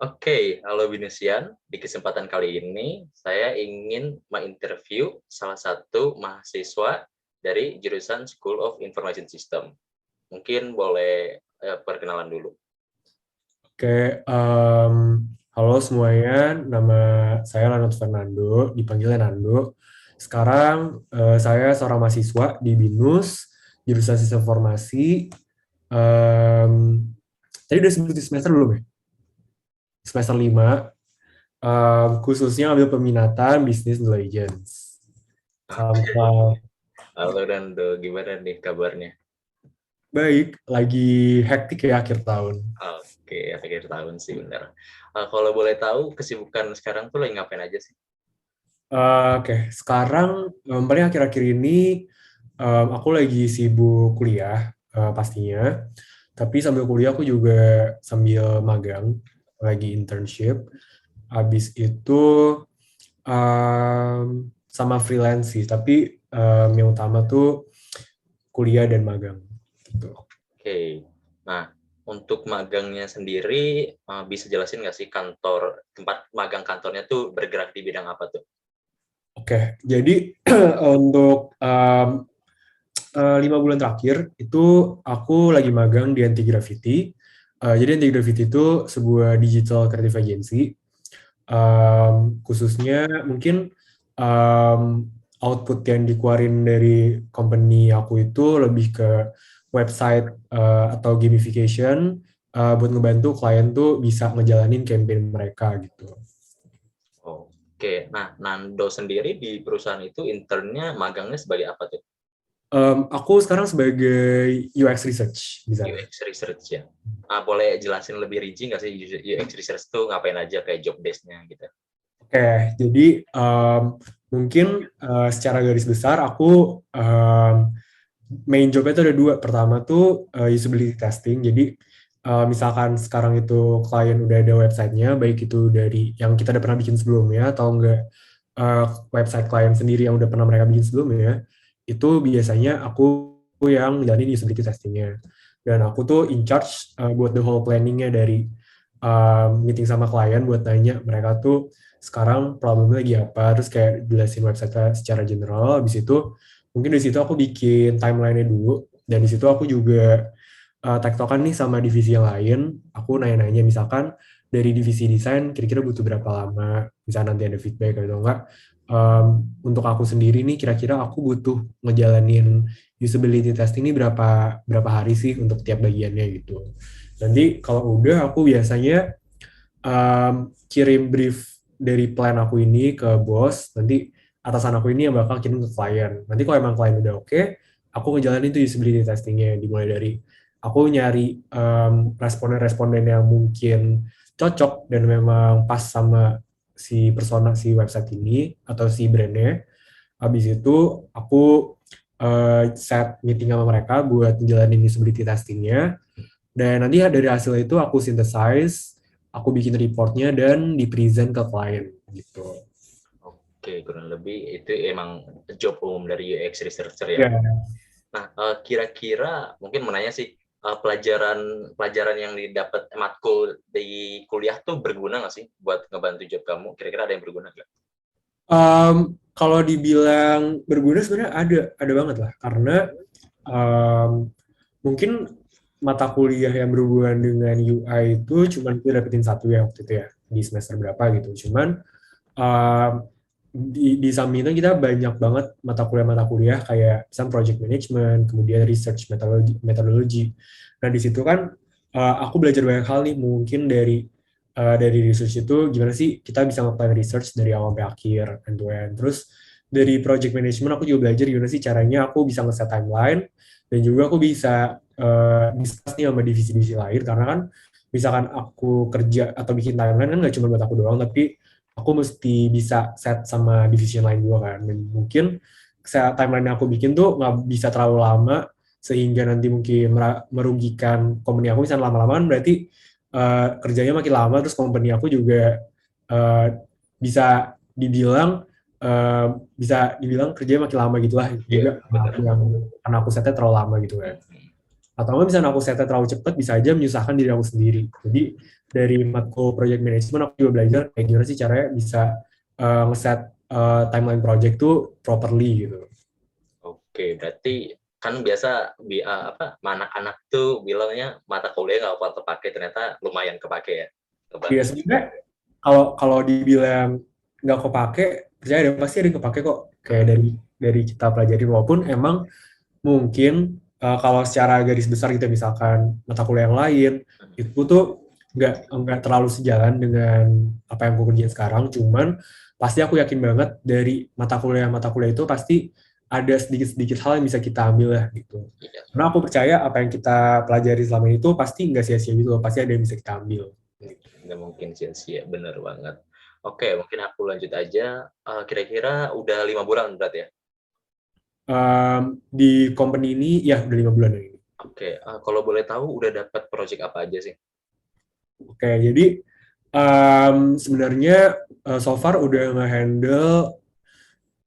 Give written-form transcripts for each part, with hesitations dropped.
Oke, halo Binesian. Di kesempatan kali ini, saya ingin menginterview salah satu mahasiswa dari jurusan School of Information System. Mungkin boleh perkenalan dulu. Oke, halo semuanya. Nama saya Lanut Fernando, dipanggilnya Nando. Sekarang saya seorang mahasiswa di BINUS, jurusan Sistem Informasi. Em, Tadi udah sebut di semester belum ya? Semester 5, khususnya ambil peminatan Business Intelligence. Salam Oke, kenal. halo Nando, gimana nih kabarnya? Baik, lagi hektik ya akhir tahun. Oke, akhir tahun sih benar. Kalau boleh tahu, kesibukan sekarang tuh lagi ngapain aja sih? Oke, sekarang paling akhir-akhir ini aku lagi sibuk kuliah pastinya, tapi sambil kuliah aku juga sambil magang, lagi internship. Habis itu sama freelance sih, tapi yang utama tuh kuliah dan magang gitu. Oke, nah untuk magangnya sendiri, bisa jelasin nggak sih tempat magang kantornya tuh bergerak di bidang apa tuh? Oke, jadi untuk 5 bulan terakhir itu aku lagi magang di Anti Graffiti. Jadi Anti Graffiti itu sebuah digital creative agency. Khususnya mungkin um, output yang dikeluarin dari company aku itu lebih ke website atau gamification buat ngebantu klien tuh bisa ngejalanin campaign mereka gitu. Oke, nah Nando sendiri di perusahaan itu internnya magangnya sebagai apa tuh? Aku sekarang sebagai UX research di sana. UX research ya. Boleh jelasin lebih rinci nggak sih UX research tuh ngapain aja kayak job desk-nya gitu? Oke, jadi mungkin secara garis besar aku main jobnya itu ada dua. Pertama tuh usability testing. Jadi misalkan sekarang itu klien udah ada websitenya, baik itu dari yang kita udah pernah bikin sebelumnya atau enggak website klien sendiri yang udah pernah mereka bikin sebelumnya, itu biasanya aku yang jalanin usability testingnya. Dan aku tuh in charge buat the whole planningnya dari meeting sama klien buat nanya mereka tuh sekarang problemnya lagi apa, terus kayak jelasin website secara general. Habis itu mungkin di situ aku bikin timeline-nya dulu, dan di situ aku juga tektokan nih sama divisi yang lain. Aku nanya-nanya misalkan dari divisi desain kira-kira butuh berapa lama, misalnya nanti ada feedback atau enggak. Untuk aku sendiri nih kira-kira aku butuh ngejalanin usability testing ini berapa berapa hari sih untuk tiap bagiannya gitu. Nanti kalau udah aku biasanya kirim brief dari plan aku ini ke bos, nanti atasan aku ini yang bakal kirim ke klien. Nanti kalau emang klien udah oke, aku ngejalanin itu usability testingnya, dimulai dari aku nyari responden-responden yang mungkin cocok dan memang pas sama si persona si website ini atau si brandnya. Habis itu aku set meeting sama mereka buat ngejalanin usability testingnya, dan nanti dari hasil itu aku synthesize, aku bikin reportnya dan di present ke klien gitu. Oke, kurang lebih itu emang job umum dari UX researcher ya. Ya, Nah, kira-kira mungkin mau nanya sih, pelajaran pelajaran yang didapat matkul di kuliah tuh berguna nggak sih buat ngebantu job kamu? Kira-kira ada yang berguna nggak? Kalau dibilang berguna sebenarnya ada banget lah, karena um, mungkin mata kuliah yang berhubungan dengan UI itu cuman kita dapetin satu ya waktu itu ya di semester berapa gitu. Cuman um, di samping itu kita banyak banget mata kuliah kayak misalnya project management, kemudian research methodology. Nah di situ kan aku belajar banyak hal nih, mungkin dari research itu gimana sih kita bisa nge-plan research dari awal sampai akhir end to end. Terus dari project management aku juga belajar gimana sih caranya aku bisa nge-set timeline, dan juga aku bisa discuss nih sama divisi-divisi lain, karena kan misalkan aku kerja atau bikin timeline kan nggak cuma buat aku doang, tapi aku mesti bisa set sama divisi lain juga kan. Dan mungkin timeline yang aku bikin tuh nggak bisa terlalu lama sehingga nanti mungkin merugikan company aku. Misalnya lama-lama kan berarti kerjanya makin lama, terus company aku juga uh, bisa dibilang uh, bisa dibilang kerjanya makin lama gitulah Iya, juga, benar. karena aku setnya terlalu lama gitu kan. Atau nggak misalnya aku setnya terlalu cepat bisa aja menyusahkan diri aku sendiri. Jadi dari matkul project management aku juga belajar kayak gimana sih caranya bisa ngeset timeline project tuh properly gitu. Oke, berarti kan biasa anak-anak tuh bilangnya mata kuliah nggak apa kepake, ternyata lumayan kepake ya. Iya Kebantu. sebenarnya kalau kalau dibilang nggak kepake, percaya deh pasti ada yang kepake kok kayak Hmm. dari kita pelajari walaupun emang mungkin kalau secara garis besar gitu misalkan mata kuliah yang lain itu tuh nggak terlalu sejalan dengan apa yang aku kerjain sekarang, cuman pasti aku yakin banget dari mata kuliah itu pasti ada sedikit-sedikit hal yang bisa kita ambil lah gitu. Iya, Karena aku percaya apa yang kita pelajari selama itu pasti nggak sia-sia gitu loh, pasti ada yang bisa kita ambil. nggak mungkin sia-sia, bener banget. Oke, mungkin aku lanjut aja. Kira-kira udah 5 bulan berarti ya? Di company ini ya udah 5 bulan ini. Oke, kalau boleh tahu udah dapat project apa aja sih? Oke, jadi sebenarnya so far udah nge-handle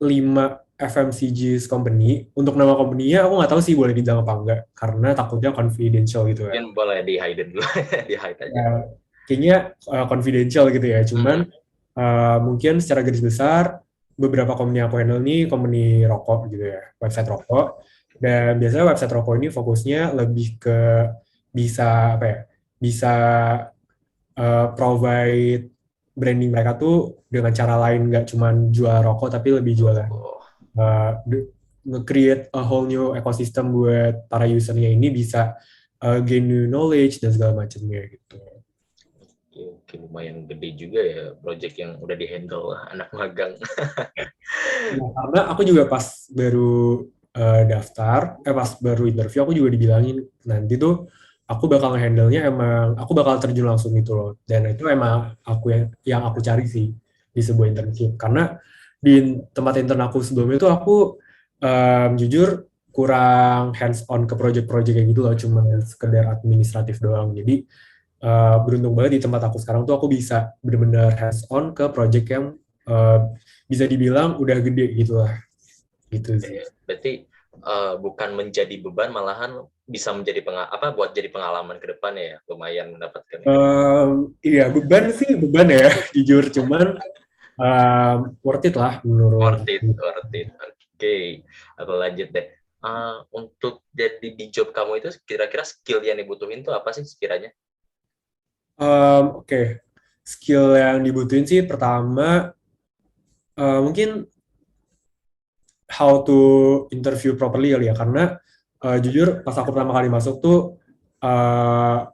5 FMCG company. Untuk nama company-nya aku nggak tahu sih boleh dibilang apa enggak, karena takutnya confidential gitu ya. Mungkin boleh di-hide dulu, di-hide aja. Ya, kayaknya confidential gitu ya. Cuman Hmm. mungkin secara garis besar beberapa company yang aku handle ini company rokok gitu ya, website rokok. Dan biasanya website rokok ini fokusnya lebih ke bisa apa ya? Bisa provide branding mereka tuh dengan cara lain, nggak cuma jual rokok tapi lebih jualan Oh, nge-create a whole new ecosystem buat para usernya ini bisa gain new knowledge dan segala macamnya gitu. oke, lumayan gede juga ya project yang udah di-handle anak magang. Nah, karena aku juga pas baru daftar, pas baru interview aku juga dibilangin nanti tuh aku bakal nge-handle-nya emang aku bakal terjun langsung gitu loh. Dan itu emang aku yang aku cari sih di sebuah internship. Karena di tempat intern aku sebelumnya tuh aku jujur kurang hands on ke project-project kayak gitu loh, cuma sekedar administratif doang. Jadi beruntung banget di tempat aku sekarang tuh aku bisa bener-bener hands on ke project yang uh, bisa dibilang udah gede gitu lah, gitu sih. Berarti bukan menjadi beban, malahan bisa menjadi buat jadi pengalaman ke depan ya, lumayan mendapatkan ini. Iya beban sih beban ya jujur, cuman worth it lah menurut Worth it, worth it. Oke, aku lanjut deh. Untuk jadi di job kamu itu kira-kira skill yang dibutuhin tuh apa sih sekiranya? Oke. Skill yang dibutuhin sih pertama mungkin how to interview properly kali ya, karena jujur pas aku pertama kali masuk tuh uh,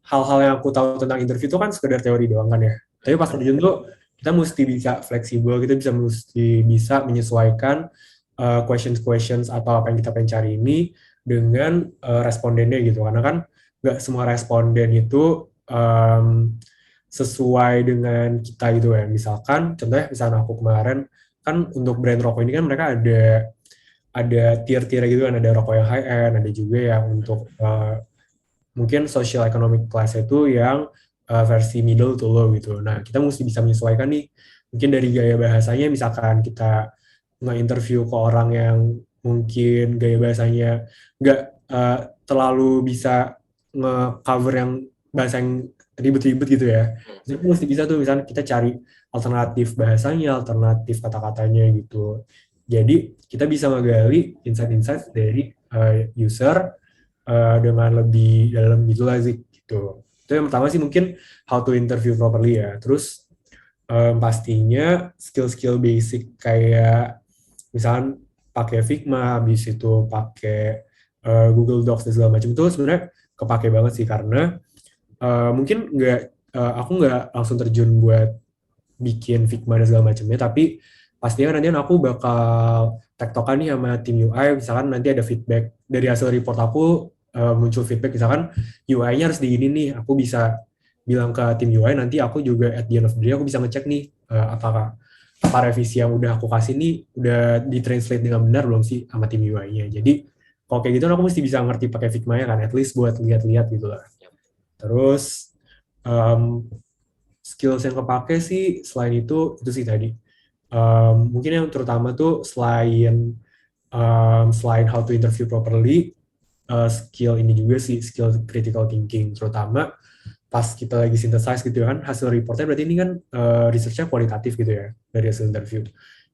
hal-hal yang aku tahu tentang interview itu kan sekedar teori doang kan ya. Tapi pas terjun tuh kita mesti bisa fleksibel, kita bisa menyesuaikan questions-questions atau apa yang kita pengen cari ini dengan respondennya gitu. Karena kan nggak semua responden itu sesuai dengan kita gitu ya. Misalkan, contohnya misalnya aku kemarin kan untuk brand rokok ini kan mereka ada tier-tier gitu kan, ada rokok yang high end, ada juga yang untuk mungkin social economic class itu yang versi middle to low gitu. Nah, kita mesti bisa menyesuaikan nih, mungkin dari gaya bahasanya, misalkan kita nge-interview ke orang yang mungkin gaya bahasanya nggak terlalu bisa nge-cover yang bahasa yang ribet-ribet gitu ya. Jadi kita mesti bisa tuh, misalnya kita cari alternatif bahasanya, alternatif kata-katanya gitu. Jadi kita bisa menggali insight-insight dari user dengan lebih dalam gitulah sih gitu. Itu yang pertama sih mungkin how to interview properly ya. Terus pastinya skill-skill basic kayak misalkan pakai Figma, habis itu pakai Google Docs dan segala macam itu sebenarnya kepake banget sih, karena mungkin aku nggak langsung terjun buat bikin Figma dan segala macamnya, tapi pastinya nanti aku bakal tektokan nih sama tim UI, misalkan nanti ada feedback dari hasil report aku, muncul feedback misalkan UI-nya harus di ini nih, aku bisa bilang ke tim UI, nanti aku juga at the end of the day aku bisa ngecek nih apakah apa revisi yang udah aku kasih nih udah ditranslate dengan benar belum sih sama tim UI-nya. Jadi kalau kayak gitu aku mesti bisa ngerti pakai Figma ya kan, at least buat lihat-lihat gitu lah. Terus um, skills yang kepake sih selain itu sih tadi. Mungkin yang terutama tuh selain how to interview properly, skill ini juga sih, skill critical thinking, terutama pas kita lagi synthesize gitu kan, hasil reportnya berarti ini kan research-nya kualitatif gitu ya, dari hasil interview.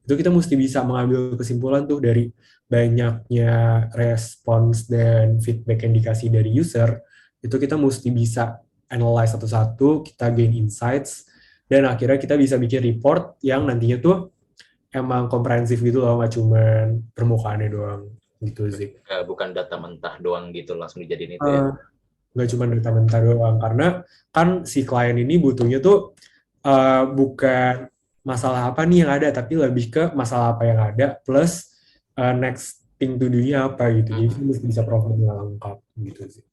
Itu kita mesti bisa mengambil kesimpulan tuh dari banyaknya respons dan feedback yang dikasih dari user, itu kita mesti bisa analyze satu-satu, kita gain insights, dan akhirnya kita bisa bikin report yang nantinya tuh emang komprehensif gitu loh, nggak cuman permukaannya doang gitu sih. Bukan data mentah doang gitu langsung dijadiin itu ya. Eh, nggak cuma data mentah doang, karena kan si klien ini butuhnya tuh bukan masalah apa nih yang ada, tapi lebih ke masalah apa yang ada plus next thing to do-nya apa gitu. Jadi kita mesti bisa provide yang lengkap gitu sih.